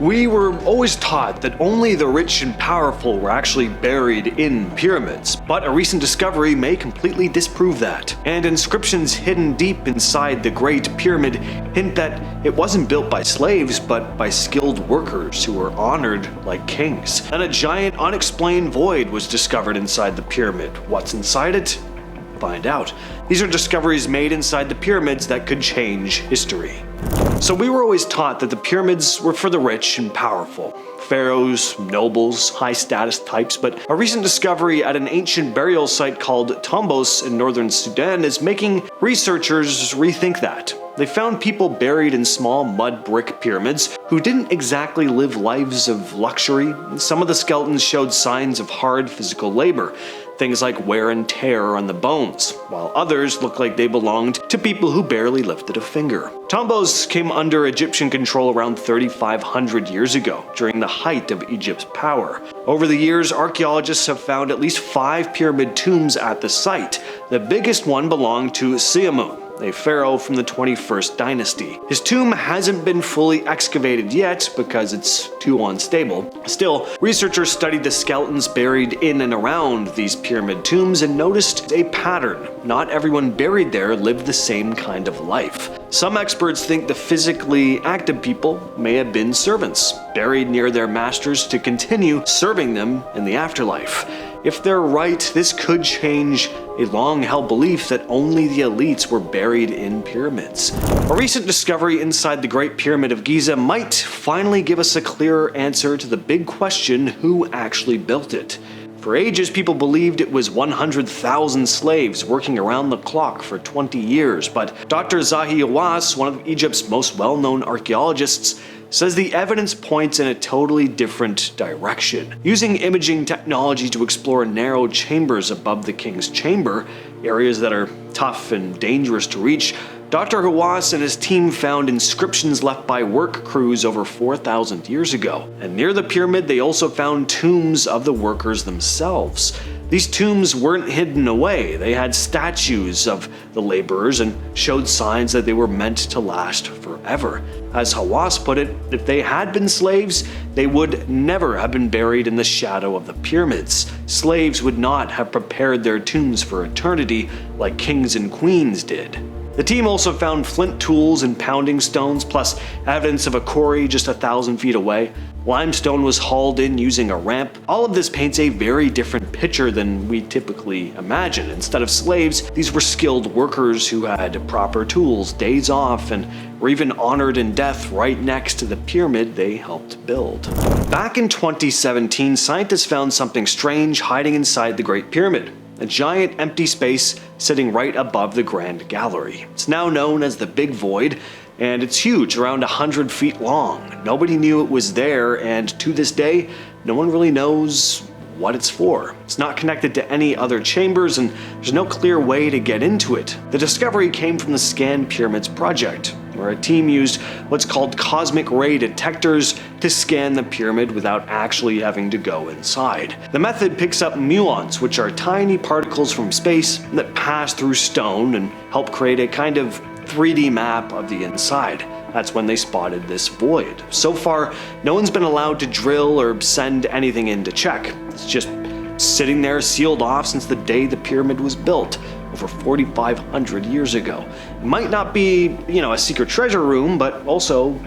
We were always taught that only the rich and powerful were actually buried in pyramids, but a recent discovery may completely disprove that. And inscriptions hidden deep inside the Great Pyramid hint that it wasn't built by slaves, but by skilled workers who were honored like kings. And a giant unexplained void was discovered inside the pyramid. What's inside it? Find out. These are discoveries made inside the pyramids that could change history. So we were always taught that the pyramids were for the rich and powerful. Pharaohs, nobles, high-status types, but a recent discovery at an ancient burial site called Tombos in northern Sudan is making researchers rethink that. They found people buried in small mud brick pyramids who didn't exactly live lives of luxury. Some of the skeletons showed signs of hard physical labor, things like wear and tear on the bones, while others looked like they belonged to people who barely lifted a finger. Tombos came under Egyptian control around 3,500 years ago, during the height of Egypt's power. Over the years, archaeologists have found at least 5 pyramid tombs at the site. The biggest one belonged to Siamu, a pharaoh from the 21st dynasty. His tomb hasn't been fully excavated yet because it's too unstable. Still, researchers studied the skeletons buried in and around these pyramid tombs and noticed a pattern. Not everyone buried there lived the same kind of life. Some experts think the physically active people may have been servants, buried near their masters to continue serving them in the afterlife. If they're right, this could change a long-held belief that only the elites were buried in pyramids. A recent discovery inside the Great Pyramid of Giza might finally give us a clearer answer to the big question: who actually built it? For ages, people believed it was 100,000 slaves working around the clock for 20 years, but Dr. Zahi Hawass, one of Egypt's most well-known archaeologists, says the evidence points in a totally different direction. Using imaging technology to explore narrow chambers above the king's chamber, areas that are tough and dangerous to reach, Dr. Hawass and his team found inscriptions left by work crews over 4,000 years ago. And near the pyramid, they also found tombs of the workers themselves. These tombs weren't hidden away. They had statues of the laborers and showed signs that they were meant to last forever. As Hawass put it, if they had been slaves, they would never have been buried in the shadow of the pyramids. Slaves would not have prepared their tombs for eternity like kings and queens did. The team also found flint tools and pounding stones, plus evidence of a quarry just 1,000 feet away. Limestone was hauled in using a ramp. All of this paints a very different picture than we typically imagine. Instead of slaves, these were skilled workers who had proper tools, days off, and were even honored in death right next to the pyramid they helped build. Back in 2017, scientists found something strange hiding inside the Great Pyramid. A giant empty space sitting right above the Grand Gallery. It's now known as the Big Void, and it's huge, around 100 feet long. Nobody knew it was there, and to this day, no one really knows what it's for. It's not connected to any other chambers, and there's no clear way to get into it. The discovery came from the Scan Pyramids project, where a team used what's called cosmic ray detectors to scan the pyramid without actually having to go inside. The method picks up muons, which are tiny particles from space that pass through stone and help create a kind of 3D map of the inside. That's when they spotted this void. So far, no one's been allowed to drill or send anything in to check. It's just sitting there sealed off since the day the pyramid was built, over 4,500 years ago. It might not be, a secret treasure room, but also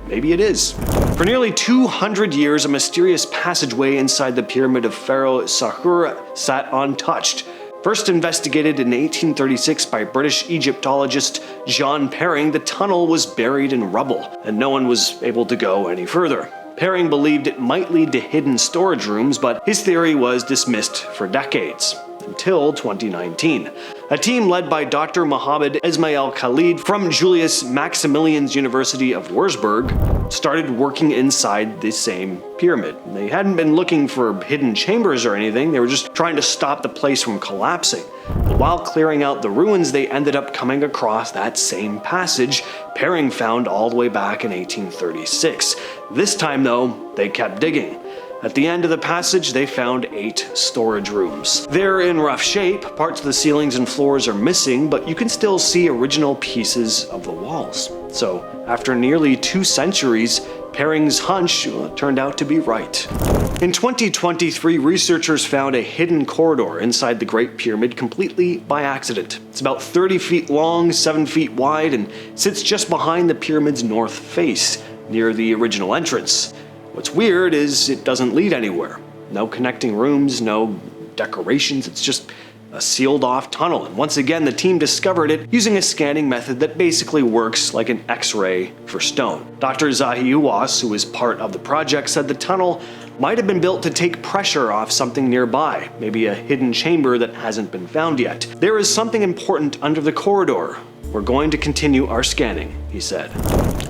maybe it is. For nearly 200 years, a mysterious passageway inside the pyramid of Pharaoh Saqqara sat untouched. First investigated in 1836 by British Egyptologist John Perring, the tunnel was buried in rubble, and no one was able to go any further. Perring believed it might lead to hidden storage rooms, but his theory was dismissed for decades, until 2019. A team led by Dr. Mohammed Ismail Khalid from Julius Maximilians University of Wurzburg started working inside the same pyramid. They hadn't been looking for hidden chambers or anything, they were just trying to stop the place from collapsing. But while clearing out the ruins, they ended up coming across that same passage Perring found all the way back in 1836. This time though, they kept digging. At the end of the passage, they found 8 storage rooms. They're in rough shape, parts of the ceilings and floors are missing, but you can still see original pieces of the walls. So, after nearly 2 centuries, Perring's hunch turned out to be right. In 2023, researchers found a hidden corridor inside the Great Pyramid completely by accident. It's about 30 feet long, 7 feet wide, and sits just behind the pyramid's north face, near the original entrance. What's weird is it doesn't lead anywhere. No connecting rooms, no decorations, it's just a sealed-off tunnel, and once again the team discovered it using a scanning method that basically works like an X-ray for stone. Dr. Zahi Uwas, who was part of the project, said the tunnel might have been built to take pressure off something nearby, maybe a hidden chamber that hasn't been found yet. There is something important under the corridor. We're going to continue our scanning, he said.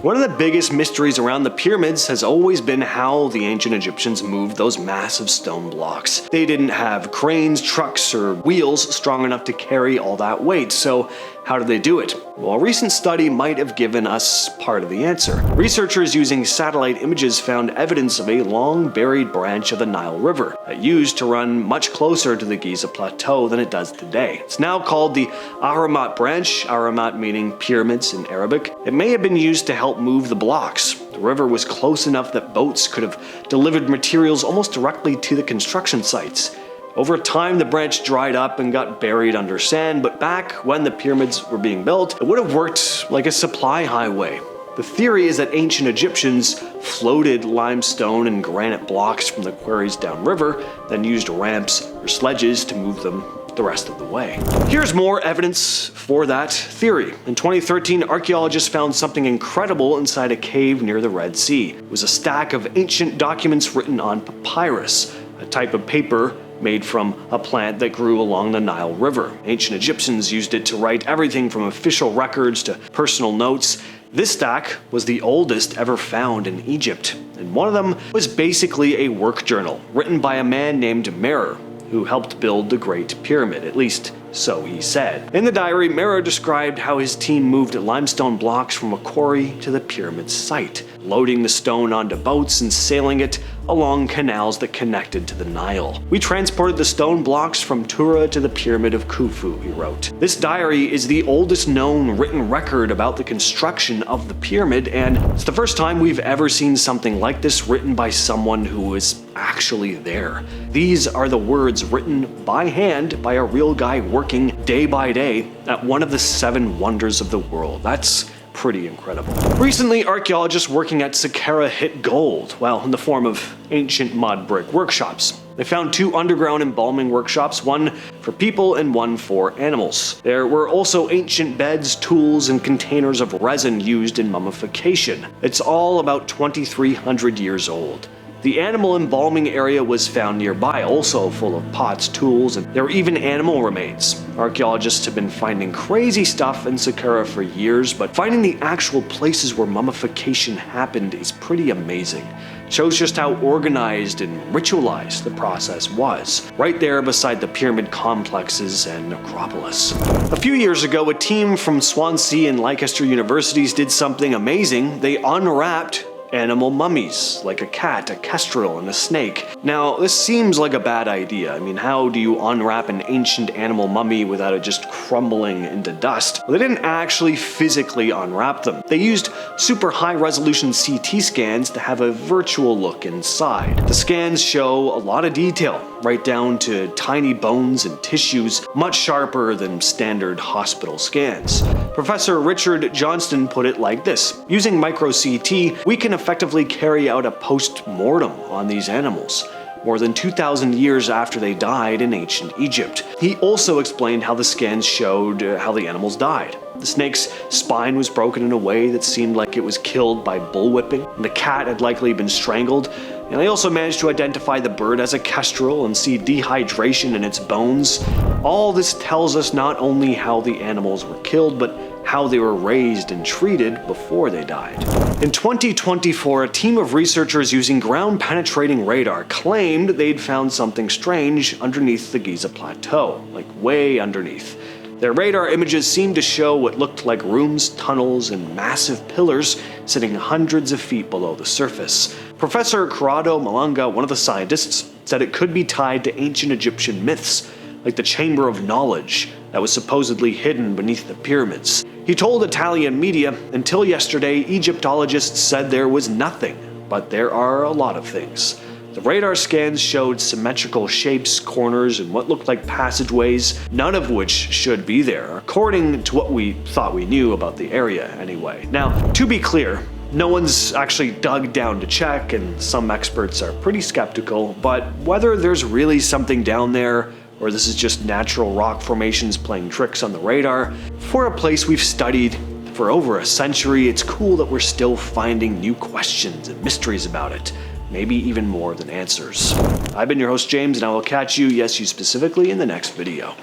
One of the biggest mysteries around the pyramids has always been how the ancient Egyptians moved those massive stone blocks. They didn't have cranes, trucks, or wheels strong enough to carry all that weight, so how did they do it? Well, a recent study might have given us part of the answer. Researchers using satellite images found evidence of a long buried branch of the Nile River that used to run much closer to the Giza Plateau than it does today. It's now called the Ahramat Branch, Ahramat meaning pyramids in Arabic. It may have been used to help move the blocks. The river was close enough that boats could have delivered materials almost directly to the construction sites. Over time, the branch dried up and got buried under sand, but back when the pyramids were being built, it would have worked like a supply highway. The theory is that ancient Egyptians floated limestone and granite blocks from the quarries downriver, then used ramps or sledges to move them the rest of the way. Here's more evidence for that theory. In 2013, archaeologists found something incredible inside a cave near the Red Sea. It was a stack of ancient documents written on papyrus, a type of paper made from a plant that grew along the Nile River. Ancient Egyptians used it to write everything from official records to personal notes. This stack was the oldest ever found in Egypt, and one of them was basically a work journal written by a man named Merer, who helped build the Great Pyramid, at least so he said. In the diary, Merer described how his team moved limestone blocks from a quarry to the pyramid site, loading the stone onto boats and sailing it along canals that connected to the Nile. We transported the stone blocks from Tura to the Pyramid of Khufu, he wrote. This diary is the oldest known written record about the construction of the pyramid, and it's the first time we've ever seen something like this written by someone who was actually there. These are the words written by hand by a real guy working day by day at one of the 7 wonders of the world. That's pretty incredible. Recently, archaeologists working at Saqqara hit gold, well, in the form of ancient mud brick workshops. They found 2 underground embalming workshops, one for people and one for animals. There were also ancient beds, tools, and containers of resin used in mummification. It's all about 2,300 years old. The animal embalming area was found nearby, also full of pots, tools, and there were even animal remains. Archaeologists have been finding crazy stuff in Saqqara for years, but finding the actual places where mummification happened is pretty amazing. It shows just how organized and ritualized the process was, right there beside the pyramid complexes and necropolis. A few years ago, a team from Swansea and Leicester universities did something amazing. They unwrapped animal mummies, like a cat, a kestrel, and a snake. Now, this seems like a bad idea. I mean, how do you unwrap an ancient animal mummy without it just crumbling into dust? Well, they didn't actually physically unwrap them. They used super high-resolution CT scans to have a virtual look inside. The scans show a lot of detail, right down to tiny bones and tissues, much sharper than standard hospital scans. Professor Richard Johnston put it like this: using micro-CT, we can effectively carry out a post-mortem on these animals, more than 2,000 years after they died in ancient Egypt. He also explained how the scans showed how the animals died. The snake's spine was broken in a way that seemed like it was killed by bullwhipping, and the cat had likely been strangled. And they also managed to identify the bird as a kestrel and see dehydration in its bones. All this tells us not only how the animals were killed, but how they were raised and treated before they died. In 2024, a team of researchers using ground-penetrating radar claimed they'd found something strange underneath the Giza Plateau, like way underneath. Their radar images seemed to show what looked like rooms, tunnels, and massive pillars sitting hundreds of feet below the surface. Professor Corrado Malanga, one of the scientists, said it could be tied to ancient Egyptian myths, like the Chamber of Knowledge that was supposedly hidden beneath the pyramids. He told Italian media, until yesterday, Egyptologists said there was nothing but there are a lot of things. The radar scans showed symmetrical shapes, corners, and what looked like passageways, none of which should be there, according to what we thought we knew about the area anyway. Now, to be clear, no one's actually dug down to check, and some experts are pretty skeptical, but whether there's really something down there, or this is just natural rock formations playing tricks on the radar, for a place we've studied for over a century, it's cool that we're still finding new questions and mysteries about it. Maybe even more than answers. I've been your host James, and I will catch you, yes you specifically, in the next video.